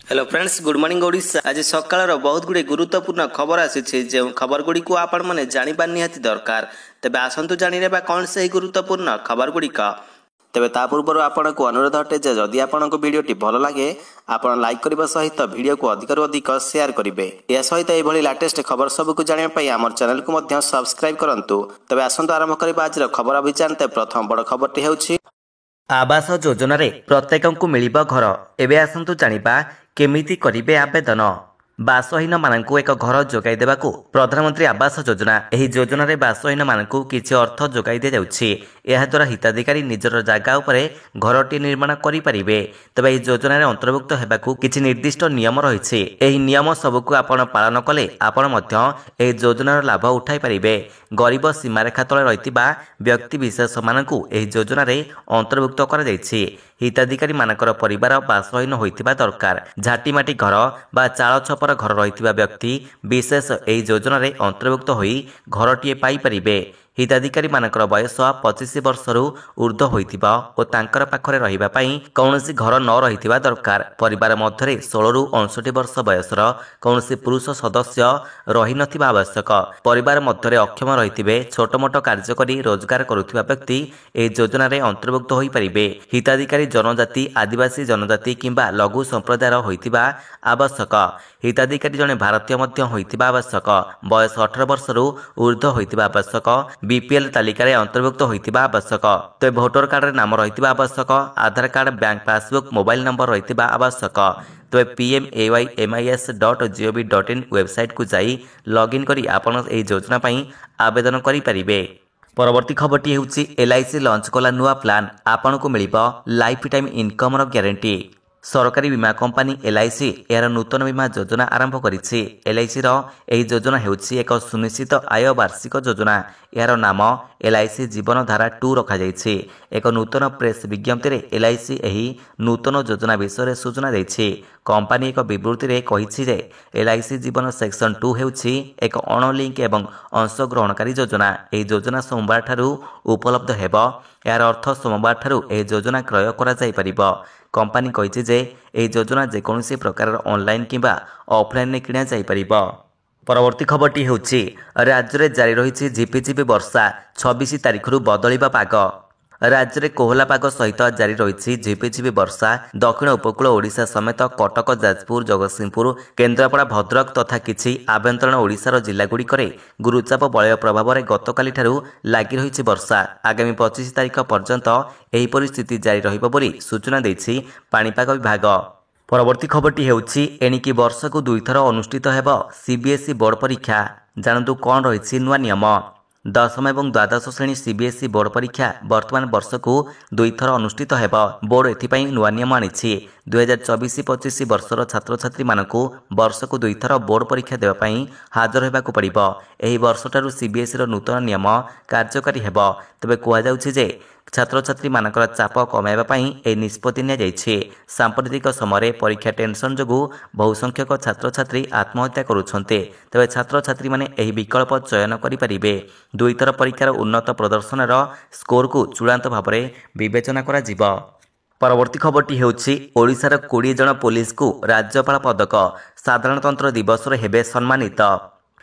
Hello friends, good morning Odisha. आज सकाळ बहुत गुड़े गुरुत्वपूर्ण खबर आसी जो खबर गुड़ी को आपण मैंने जाना निहाती दरकार। तेज आसतु जाना कौन से गुरुत्वपूर्ण खबर गुड़िक। तेज ता पूर्व आपन को अनुरोध अटे जे जदि आपन को वीडियोटी भल लगे आपन लाइक करने सहित वीडियो को अधिक अधिक शेयर करेंगे। यह सहित यह लेटेस्ट खबर सबको जानापी आम चैनल को सब्सक्राइब करूँ। तेज आसतु आरंभ करवा आज खबर अभियान। प्रथम बड़ खबरटी होउछि आवास योजना रे प्रत्येक को मिलिब घर। एबे आसतु जानिबा केमिति करिबे आवेदन। बासहीन मानकु एक घर जोगाई देबाकू प्रधानमंत्री आवास योजना। एही योजना रे बासहीन मानकु किछि अर्थ जोगाई दे जाउछि। एहा द्वारा हिताधिकारी निजर जागा उपरे घरटी निर्माण करि परिबे। तबे एही योजना रे अंतर्भुक्त हेबाकू किछि निर्दिष्ट नियम रहिछि। एही नियम सबकू आपण पालन कले आपण मध्य एही योजनार लाभ उठाई परिबे। गरीब सीमारेखा तले रहितिबा व्यक्ति विशेष मानकु एही योजना रे अंतर्भुक्त करा जायछि। हिताधिकारी मानकर परिवार बासहीन होइतिबा दरकार। झाटीमाटी घर बा चाଳ छपर घर रहितिबा व्यक्ति विशेष एही योजना रे अंतर्भुक्त होई घरटीए पाई परिबे। हिताधिकारी मानकर बयस 25 वर्षरू ऊर्ध्व होइतिबा और तांकर पाखरे रहिबा पई कौनसी घर न रहितिबा दरकार। परिवार मध्यरे 16 रु 59 वर्ष बयसर कौनसी पुरुष सदस्य रहि नथिबा आवश्यक। परिवार मध्यरे अक्षम रहितिबे छोट मोट कार्य करी रोजगार करुथिबा व्यक्ति एही योजना रे अंतर्भुक्त होई परिबे। हिताधिकारी जनजाति आदिवासी जनजाति किंबा लघु संप्रदायर होइतिबा आवश्यक। हिताधिकारी जने भारतीय मध्य होइतिबा आवश्यक। बयस 18 वर्षरू ऊर्ध्व होइतिबा आवश्यक। बीपीएल तालिका रे अंतर्भुक्त होइतिबा आवश्यक। तो भोटर कार्ड रे नाम रहितिबा आवश्यक। Aadhaar card bank passbook mobile number रहितिबा आवश्यक। तो pmaymis.gov.in वेबसाइट को जाई लॉगिन करी आपण एही योजना पई आवेदन करि परिबे। परवर्ती खबरटी हेउछि एलआईसी लॉन्च कला नुआ प्लान। आपण को मिलिबो लाइफ टाइम इनकम रो ग्यारंटी। सरकारी बीमा कंपनी एलआईसी यार नूतन बीमा योजना आरंभ करिछि। एलआईसी रो एही योजना हेउछि एक सुनिश्चित आय वार्षिक योजना। यार नाम एलआईसी जीवन धारा 2 रखा जायछि। एक नूतन प्रेस विज्ञप्ति रे एलआईसी एही नूतन योजना विषय सूचना दैछि। कंपनी एक विवृत्ति रे कहिछि जे एलआईसी जीवन सेक्शन 2 हेउछि एक अणलिंक एवं अंशग्रहणकारी योजना। एही योजना सोमवार ठारू उपलब्ध हेबो। यार अर्थ सोमवार ठारू एही योजना क्रय करा जाय परिबो। कंपनी कहिछि जे एही योजना जेकोनोसी प्रकार ऑनलाइन किंबा ऑफलाइन ने किणा जाय परिबो। परवर्ती खबरटी हेउछि राज्य रे जारी रहिछि झिपिझिपि वर्षा। 26 तारिखरू बदलिबा पाग। राज्य रे कोहला पाग सहित जारी रहिछि झिपिझिपि वर्षा। दक्षिण उपकूल ओडिशा समेत कटक जाजपुर जगतसिंहपुर केन्द्रापड़ा भद्रक तथा किछि आभ्यंतरण ओडिशार जिल्लागुड़ी करे गुरुचाप बलय प्रभाव रे गतकाली ठारू लागि रहिछि वर्षा। आगामी 25 तारिख पर्यंत एही परिस्थिति जारी रहिबो बोली सूचना दैछि पाणीपाग विभाग। परवर्ती खबरटी हेउछि एणिकी वर्षकु 2 थर अनुष्ठित हेबो सीबीएसई बोर्ड परीक्षा। जानतु कोन रहिछि नुआ नियम। दशम एवं द्वादश श्रेणी सीबीएसई बोर्ड परीक्षा वर्तमान वर्षकु 2 थर अनुष्ठित हेबो। बोर्ड एथिपई नुआ नियम आनिछि। 2024-25 वर्षर छात्र छात्री मानकु वर्षकु 2 थर बोर्ड परीक्षा देबा पई हाजर हेबाकु पड़िबो। एही वर्षटारु सीबीएसई रो नूतन नियम कार्यकारी हेबो। तबे कुआ जाउछि जे छात्र छात्री मानकर चाप कमाइबा पई ए निष्पत्ति निया जायछि। सांप्रतिक समय परीक्षा टेंशन जोगु बहु संख्यक छात्र छात्री आत्महत्या करुछन्ते। तबे छात्र छात्री माने एही विकल्प चयन करि परिबे। 2 थर परीक्षार उन्नत प्रदर्शनर स्कोर को चूड़ांत भाबरे विवेचना करा जिवो। परवर्ती खबरटी हेउछि ओडिशार 20 जन पुलिस को राज्यपाल पदक। साधारणतंत्र दिवस रे हेबे सम्मानित।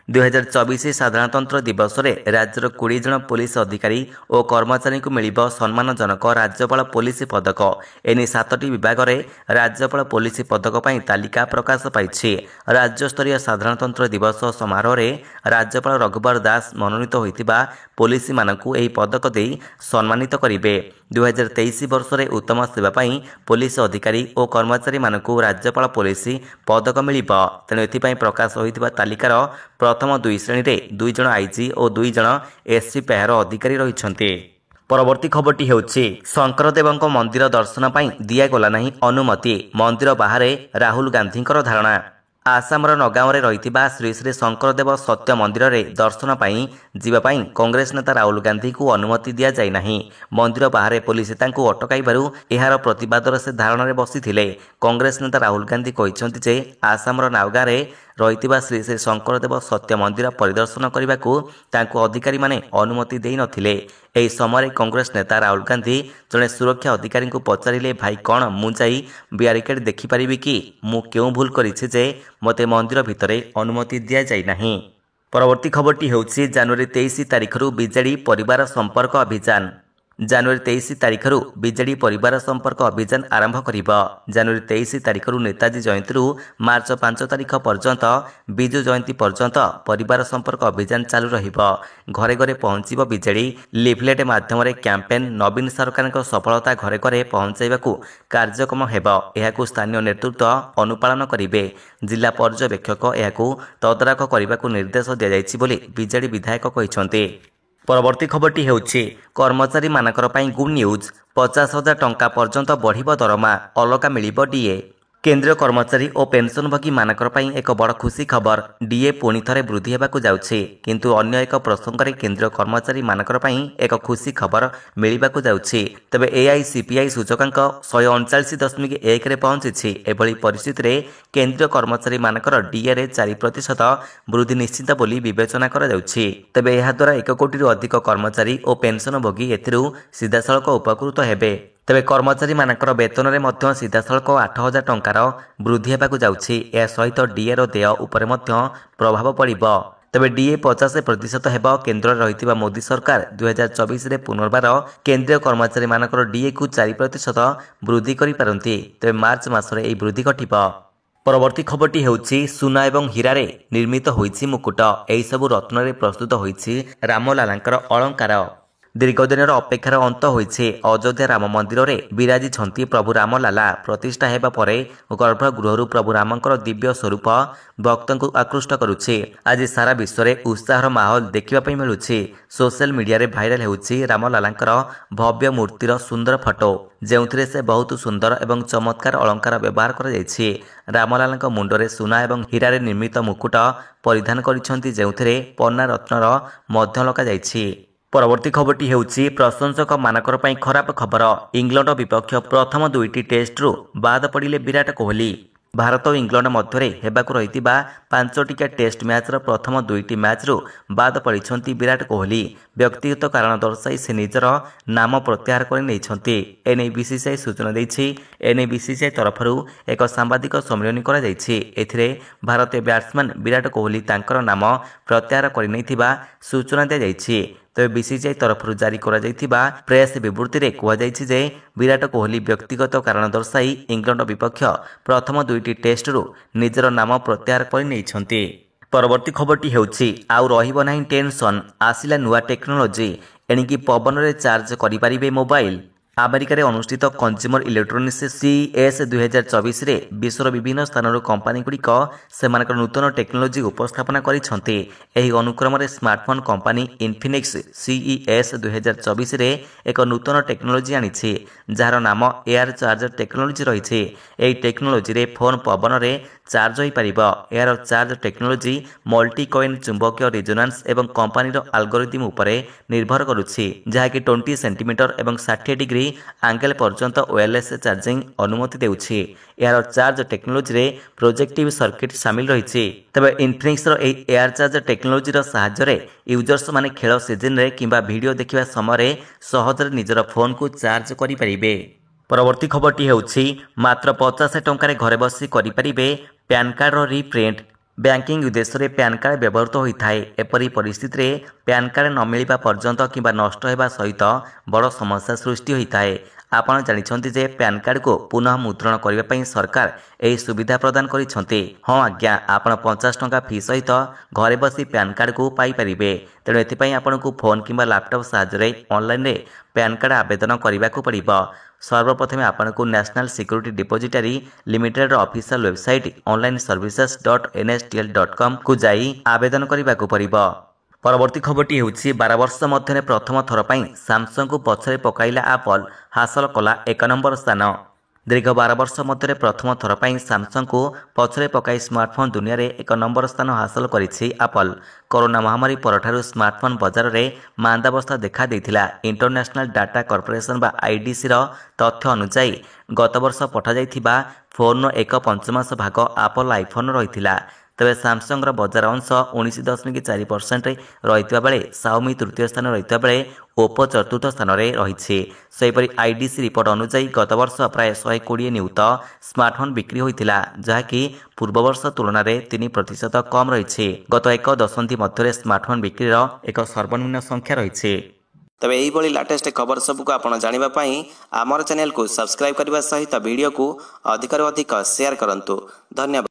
2024 साधारणतंत्र दिवस रे राज्यर 20 जन पुलिस अधिकारी और कर्मचारी को मिलिबो सम्मानजनक राज्यपाल पुलिस पदक। एने 7टी विभाग रे राज्यपाल पुलिस पदक पई तालिका प्रकाश पाइछि। राज्य स्तरीय साधारणतंत्र दिवस समारोह रे राज्यपाल रघुवर दास मनोनीत होइतिबा पुलिस मानकु एही पदक देई सम्मानित करिवे। 2023 वर्ष रे उत्तम सेवा पई पुलिस अधिकारी और कर्मचारी मानकु राज्यपाल पुलिस पदक मिलिबो। तेणु एथिपई प्रकाश होइतिबा तालिकार प्रथम 2 श्रेणी रे 2 जन आईजी और 2 जन एसपी पैर अधिकारी रहिछन्ते। परवर्ती खबरटी हेउछि शंकरदेवଙ୍କ मंदिर दर्शन पई दिया गला नाही अनुमति। मंदिर बाहरे राहुल गांधीଙ୍କର धारणा। आसामर नगाँव रे रहितिबा श्री श्री शंकरदेव सत्य मंदिर रे दर्शन पाई जीवा पाई कांग्रेस नेता राहुल गांधी को अनुमति दिया जाय नाही। मंदिर बाहरे पुलिस तांको अटकाइबारु एहार प्रतिवादर से धारणा रे बसिथिले। कांग्रेस नेता राहुल गांधी कहिसंति जे आसामर नगाँव रे ରହିଥିବା ଶ୍ରୀ ଶ୍ରୀ ଶଙ୍କରଦେବ ସତ୍ୟ ମନ୍ଦିର ପରିଦର୍ଶନ କରିବାକୁ ତାଙ୍କୁ ଅଧିକାରୀମାନେ ଅନୁମତି ଦେଇନଥିଲେ। ଏହି ସମୟରେ କଂଗ୍ରେସ ନେତା ରାହୁଲ ଗାନ୍ଧୀ ଜଣେ ସୁରକ୍ଷା ଅଧିକାରୀଙ୍କୁ ପଚାରିଲେ, ଭାଇ କ'ଣ ମୁଁ ଯାଇ ବ୍ୟାରିକେଡ୍ ଦେଖିପାରିବି କି? ମୁଁ କେଉଁ ଭୁଲ କରିଛି ଯେ ମୋତେ ମନ୍ଦିର ଭିତରେ ଅନୁମତି ଦିଆଯାଇ ନାହିଁ? ପରବର୍ତ୍ତୀ ଖବରଟି ହେଉଛି ଜାନୁଆରୀ 23 ତାରିଖରୁ ବିଜେଡି ପରିବାର ସମ୍ପର୍କ ଅଭିଯାନ। ଜାନୁଆରୀ 23 ତାରିଖରୁ ବିଜେଡି ପରିବାର ସମ୍ପର୍କ ଅଭିଯାନ ଆରମ୍ଭ କରିବ। ଜାନୁଆରୀ 23 ତାରିଖରୁ ନେତାଜୀ ଜୟନ୍ତୀରୁ ମାର୍ଚ୍ଚ 5 ତାରିଖ ପର୍ଯ୍ୟନ୍ତ ବିଜୁ ଜୟନ୍ତୀ ପର୍ଯ୍ୟନ୍ତ ପରିବାର ସମ୍ପର୍କ ଅଭିଯାନ ଚାଲୁ ରହିବ। ଘରେ ଘରେ ପହଞ୍ଚିବ ବିଜେଡି। ଲିଫଲେଟ୍ ମାଧ୍ୟମରେ କ୍ୟାମ୍ପେନ୍। ନବୀନ ସରକାରଙ୍କ ସଫଳତା ଘରେ ଘରେ ପହଞ୍ଚାଇବାକୁ କାର୍ଯ୍ୟକ୍ରମ ହେବ। ଏହାକୁ ସ୍ଥାନୀୟ ନେତୃତ୍ୱ ଅନୁପାଳନ କରିବେ। ଜିଲ୍ଲା ପର୍ଯ୍ୟବେକ୍ଷକ ଏହାକୁ ତଦାରଖ କରିବାକୁ ନିର୍ଦ୍ଦେଶ ଦିଆଯାଇଛି ବୋଲି ବିଜେଡି ବିଧାୟକ କହିଛନ୍ତି। ପରବର୍ତ୍ତୀ ଖବରଟି ହେଉଛି କର୍ମଚାରୀମାନଙ୍କର ପାଇଁ ଗୁଡ୍ ନ୍ୟୁଜ୍। 50,000 ଟଙ୍କା ପର୍ଯ୍ୟନ୍ତ ବଢ଼ିବ ଦରମା। ଅଲଗା ମିଳିବ ଡିଏ। କେନ୍ଦ୍ରୀୟ କର୍ମଚାରୀ ଓ ପେନ୍ସନଭୋଗୀମାନଙ୍କର ପାଇଁ ଏକ ବଡ଼ ଖୁସି ଖବର। ଡିଏ ପୁଣି ଥରେ ବୃଦ୍ଧି ହେବାକୁ ଯାଉଛି। କିନ୍ତୁ ଅନ୍ୟ ଏକ ପ୍ରସଙ୍ଗରେ କେନ୍ଦ୍ରୀୟ କର୍ମଚାରୀମାନଙ୍କର ପାଇଁ ଏକ ଖୁସି ଖବର ମିଳିବାକୁ ଯାଉଛି। ତେବେ ଏଆଇସିପିଆଇ ସୂଚକାଙ୍କ 139.1ରେ ପହଞ୍ଚିଛି। ଏଭଳି ପରିସ୍ଥିତିରେ କେନ୍ଦ୍ରୀୟ କର୍ମଚାରୀମାନଙ୍କର ଡିଏରେ 4% ବୃଦ୍ଧି ନିଶ୍ଚିତ ବୋଲି ବିବେଚନା କରାଯାଉଛି। ତେବେ ଏହାଦ୍ୱାରା 1 କୋଟିରୁ ଅଧିକ କର୍ମଚାରୀ ଓ ପେନ୍ସନଭୋଗୀ ଏଥିରୁ ସିଧାସଳଖ ଉପକୃତ ହେବେ। ତେବେ କର୍ମଚାରୀମାନଙ୍କର ବେତନରେ ମଧ୍ୟ ସିଧାସଳଖ 8,000 ଟଙ୍କାର ବୃଦ୍ଧି ହେବାକୁ ଯାଉଛି। ଏହା ସହିତ ଡିଏର ଦେୟ ଉପରେ ମଧ୍ୟ ପ୍ରଭାବ ପଡ଼ିବ। ତେବେ ଡିଏ 50% ହେବ। କେନ୍ଦ୍ରରେ ରହିଥିବା ମୋଦି ସରକାର 2024ରେ ପୁନର୍ବାର କେନ୍ଦ୍ରୀୟ କର୍ମଚାରୀମାନଙ୍କର ଡିଏକୁ 4% ବୃଦ୍ଧି କରିପାରନ୍ତି। ତେବେ ମାର୍ଚ୍ଚ ମାସରେ ଏହି ବୃଦ୍ଧି ଘଟିବ। ପରବର୍ତ୍ତୀ ଖବରଟି ହେଉଛି ସୁନା ଏବଂ ହୀରାରେ ନିର୍ମିତ ହୋଇଛି ମୁକୁଟ। ଏହିସବୁ ରତ୍ନରେ ପ୍ରସ୍ତୁତ ହୋଇଛି ରାମଲାଲାଙ୍କର ଅଳଙ୍କାର। ଦୀର୍ଘଦିନର ଅପେକ୍ଷାର ଅନ୍ତ ହୋଇଛି। ଅଯୋଧ୍ୟା ରାମ ମନ୍ଦିରରେ ବିରାଜିଛନ୍ତି ପ୍ରଭୁ ରାମଲାଲା। ପ୍ରତିଷ୍ଠା ହେବା ପରେ ଗର୍ଭଗୃହରୁ ପ୍ରଭୁ ରାମଙ୍କର ଦିବ୍ୟ ସ୍ୱରୂପ ଭକ୍ତଙ୍କୁ ଆକୃଷ୍ଟ କରୁଛି। ଆଜି ସାରା ବିଶ୍ୱରେ ଉତ୍ସାହର ମାହୋଲ ଦେଖିବା ପାଇଁ ମିଳୁଛି। ସୋସିଆଲ ମିଡିଆରେ ଭାଇରାଲ ହେଉଛି ରାମଲାଲାଙ୍କର ଭବ୍ୟ ମୂର୍ତ୍ତିର ସୁନ୍ଦର ଫଟୋ, ଯେଉଁଥିରେ ସେ ବହୁତ ସୁନ୍ଦର ଏବଂ ଚମତ୍କାର ଅଳଙ୍କାର ବ୍ୟବହାର କରାଯାଇଛି। ରାମଲାଲାଙ୍କ ମୁଣ୍ଡରେ ସୁନା ଏବଂ ହୀରାରେ ନିର୍ମିତ ମୁକୁଟ ପରିଧାନ କରିଛନ୍ତି, ଯେଉଁଥିରେ ପନ୍ନା ରତ୍ନର ମଧ୍ୟ ଲଗାଯାଇଛି। ପରବର୍ତ୍ତୀ ଖବରଟି ହେଉଛି ପ୍ରଶଂସକମାନଙ୍କର ପାଇଁ ଖରାପ ଖବର। ଇଂଲଣ୍ଡ ବିପକ୍ଷ ପ୍ରଥମ 2ଟି ଟେଷ୍ଟରୁ ବାଦ ପଡ଼ିଲେ ବିରାଟ କୋହଲି। ଭାରତ ଓ ଇଂଲଣ୍ଡ ମଧ୍ୟରେ ହେବାକୁ ରହିଥିବା 5ଟିକିଆ ଟେଷ୍ଟ ମ୍ୟାଚ୍ର ପ୍ରଥମ 2ଟି ମ୍ୟାଚ୍ରୁ ବାଦ ପଡ଼ିଛନ୍ତି ବିରାଟ କୋହଲି। ବ୍ୟକ୍ତିଗତ କାରଣ ଦର୍ଶାଇ ସେ ନିଜର ନାମ ପ୍ରତ୍ୟାହାର କରି ନେଇଛନ୍ତି। ଏନେଇ ବିସିସିଆଇ ସୂଚନା ଦେଇଛି। ଏନେଇ ବିସିସିଆଇ ତରଫରୁ ଏକ ସାମ୍ବାଦିକ ସମ୍ମିଳନୀ କରାଯାଇଛି। ଏଥିରେ ଭାରତୀୟ ବ୍ୟାଟ୍ସମ୍ୟାନ୍ ବିରାଟ କୋହଲି ତାଙ୍କର ନାମ ପ୍ରତ୍ୟାହାର କରିନେଇଥିବା ସୂଚନା ଦିଆଯାଇଛି। ତେବେ ବିସିସିଆଇ ତରଫରୁ ଜାରି କରାଯାଇଥିବା ପ୍ରେସ୍ ବିବୃତ୍ତିରେ କୁହାଯାଇଛି ଯେ ବିରାଟ କୋହଲି ବ୍ୟକ୍ତିଗତ କାରଣ ଦର୍ଶାଇ ଇଂଲଣ୍ଡ ବିପକ୍ଷ ପ୍ରଥମ 2ଟି ଟେଷ୍ଟରୁ ନିଜର ନାମ ପ୍ରତ୍ୟାହାର କରିନେଇଛନ୍ତି। ପରବର୍ତ୍ତୀ ଖବରଟି ହେଉଛି ଆଉ ରହିବ ନାହିଁ ଟେନସନ୍। ଆସିଲା ନୂଆ ଟେକ୍ନୋଲୋଜି। ଏଣିକି ପବନରେ ଚାର୍ଜ କରିପାରିବେ ମୋବାଇଲ। ଆମେରିକାରେ ଅନୁଷ୍ଠିତ କନଜ୍ୟୁମର ଇଲେକ୍ଟ୍ରୋନିକ୍ସ CES 2024ରେ ବିଶ୍ୱର ବିଭିନ୍ନ ସ୍ଥାନରୁ କମ୍ପାନୀଗୁଡ଼ିକ ସେମାନଙ୍କର ନୂତନ ଟେକ୍ନୋଲୋଜି ଉପସ୍ଥାପନ କରିଛନ୍ତି। ଏହି ଅନୁକ୍ରମରେ ସ୍ମାର୍ଟଫୋନ୍ କମ୍ପାନୀ ଇନଫିନିକ୍ସ CES 2024ରେ ଏକ ନୂତନ ଟେକ୍ନୋଲୋଜି ଆଣିଛି, ଯାହାର ନାମ ଏୟାର ଚାର୍ଜ ଟେକ୍ନୋଲୋଜି ରହିଛି। ଏହି ଟେକ୍ନୋଲୋଜିରେ ଫୋନ୍ ପବନରେ ଚାର୍ଜ ହୋଇପାରିବ। ଏହାର ଚାର୍ଜ ଟେକ୍ନୋଲୋଜି ମଲ୍ଟି କଏନ୍ ଚୁମ୍ବକୀୟ ରେଜୋନାନ୍ସ ଏବଂ କମ୍ପାନୀର ଆଲଗୋରିଦମ ଉପରେ ନିର୍ଭର କରୁଛି, ଯାହାକି 20 ସେଣ୍ଟିମିଟର ଏବଂ 60 ଡିଗ୍ରୀ ଆଙ୍ଗେଲ ପର୍ଯ୍ୟନ୍ତ ୱାୟରଲେସ୍ ଚାର୍ଜିଂ ଅନୁମତି ଦେଉଛି। ଏହାର ଚାର୍ଜ ଟେକ୍ନୋଲୋଜିରେ ପ୍ରୋଜେକ୍ଟିଭ୍ ସର୍କିଟ୍ ସାମିଲ ରହିଛି। ତେବେ ଇନଫିନିକ୍ସର ଏହି ଏୟାର ଚାର୍ଜ ଟେକ୍ନୋଲୋଜିର ସାହାଯ୍ୟରେ ୟୁଜର୍ସମାନେ ଖେଳ ସିଜନରେ କିମ୍ବା ଭିଡ଼ିଓ ଦେଖିବା ସମୟରେ ସହଜରେ ନିଜର ଫୋନ୍କୁ ଚାର୍ଜ କରିପାରିବେ। ପରବର୍ତ୍ତୀ ଖବରଟି ହେଉଛି ମାତ୍ର 50 ଟଙ୍କାରେ ଘରେ ବସି କରିପାରିବେ ପ୍ୟାନ୍ କାର୍ଡର ରିପ୍ରିଣ୍ଟ। ବ୍ୟାଙ୍କିଂ ଉଦ୍ଦେଶ୍ୟରେ ପ୍ୟାନ୍ କାର୍ଡ ବ୍ୟବହୃତ ହୋଇଥାଏ। ଏପରି ପରିସ୍ଥିତିରେ ପ୍ୟାନ୍ କାର୍ଡ ନ ମିଳିବା ପର୍ଯ୍ୟନ୍ତ କିମ୍ବା ନଷ୍ଟ ହେବା ସହିତ ବଡ଼ ସମସ୍ୟା ସୃଷ୍ଟି ହୋଇଥାଏ। ଆପଣ ଜାଣିଛନ୍ତି ଯେ ପ୍ୟାନ୍ କାର୍ଡକୁ ପୁନଃ ମୁଦ୍ରଣ କରିବା ପାଇଁ ସରକାର ଏହି ସୁବିଧା ପ୍ରଦାନ କରିଛନ୍ତି। ହଁ ଆଜ୍ଞା, ଆପଣ 50 ଟଙ୍କା ଫି ସହିତ ଘରେ ବସି ପ୍ୟାନ୍ କାର୍ଡକୁ ପାଇପାରିବେ। ତେଣୁ ଏଥିପାଇଁ ଆପଣଙ୍କୁ ଫୋନ୍ କିମ୍ବା ଲାପଟପ୍ ସାହାଯ୍ୟରେ ଅନଲାଇନରେ ପ୍ୟାନ୍ କାର୍ଡ ଆବେଦନ କରିବାକୁ ପଡ଼ିବ। ସର୍ବପ୍ରଥମେ ଆପଣଙ୍କୁ ନ୍ୟାସନାଲ ସିକ୍ୟୁରିଟି ଡିପୋଜିଟାରୀ ଲିମିଟେଡର ଅଫିସିଆଲ ୱେବସାଇଟ୍ onlineservices.nstl.com କୁ ଯାଇ ଆବେଦନ କରିବାକୁ ପଡ଼ିବ। ପରବର୍ତ୍ତୀ ଖବରଟି ହେଉଛି 12 ବର୍ଷ ମଧ୍ୟରେ ପ୍ରଥମ ଥର ପାଇଁ ସାମସଙ୍ଗକୁ ପଛରେ ପକାଇଲା ଆପଲ୍। ହାସଲ କଲା 1 ନମ୍ବର ସ୍ଥାନ। ଦୀର୍ଘ 12 ବର୍ଷ ମଧ୍ୟରେ ପ୍ରଥମ ଥର ପାଇଁ ସାମସଙ୍ଗକୁ ପଛରେ ପକାଇ ସ୍ମାର୍ଟଫୋନ୍ ଦୁନିଆରେ 1 ନମ୍ବର ସ୍ଥାନ ହାସଲ କରିଛି ଆପଲ୍। କରୋନା ମହାମାରୀ ପରଠାରୁ ସ୍ମାର୍ଟଫୋନ୍ ବଜାରରେ ମାନ୍ଦାବସ୍ଥା ଦେଖା ଦେଇଥିଲା। ଇଣ୍ଟରନ୍ୟାସନାଲ ଡାଟା କର୍ପୋରେସନ ବା IDCର ତଥ୍ୟ ଅନୁଯାୟୀ ଗତବର୍ଷ ପଠାଯାଇଥିବା ଫୋନ୍ର 1/5 ଭାଗ ଆପଲ୍ ଆଇଫୋନ୍ ରହିଥିଲା। ତେବେ ସାମସଙ୍ଗର ବଜାର ଅଂଶ 19.4% ରହିଥିବା ବେଳେ ସାଓମି ତୃତୀୟ ସ୍ଥାନରେ ରହିଥିବା ବେଳେ ଓପୋ ଚତୁର୍ଥ ସ୍ଥାନରେ ରହିଛି। ସେହିପରି ଆଇଡିସି ରିପୋର୍ଟ ଅନୁଯାୟୀ ଗତ ବର୍ଷ ପ୍ରାୟ 120 ନିୟୁତ ସ୍ମାର୍ଟଫୋନ୍ ବିକ୍ରି ହୋଇଥିଲା, ଯାହାକି ପୂର୍ବବର୍ଷ ତୁଳନାରେ 3% କମ୍ ରହିଛି। ଗତ ଏକ ଦଶନ୍ଧି ମଧ୍ୟରେ ସ୍ମାର୍ଟଫୋନ୍ ବିକ୍ରିର ଏକ ସର୍ବନିମ୍ନ ସଂଖ୍ୟା ରହିଛି। ତେବେ ଏହିଭଳି ଲାଟେଷ୍ଟ ଖବର ସବୁକୁ ଆପଣ ଜାଣିବା ପାଇଁ ଆମର ଚ୍ୟାନେଲକୁ ସବସ୍କ୍ରାଇବ୍ କରିବା ସହିତ ଭିଡ଼ିଓକୁ ଅଧିକରୁ ଅଧିକ ସେୟାର କରନ୍ତୁ। ଧନ୍ୟବାଦ।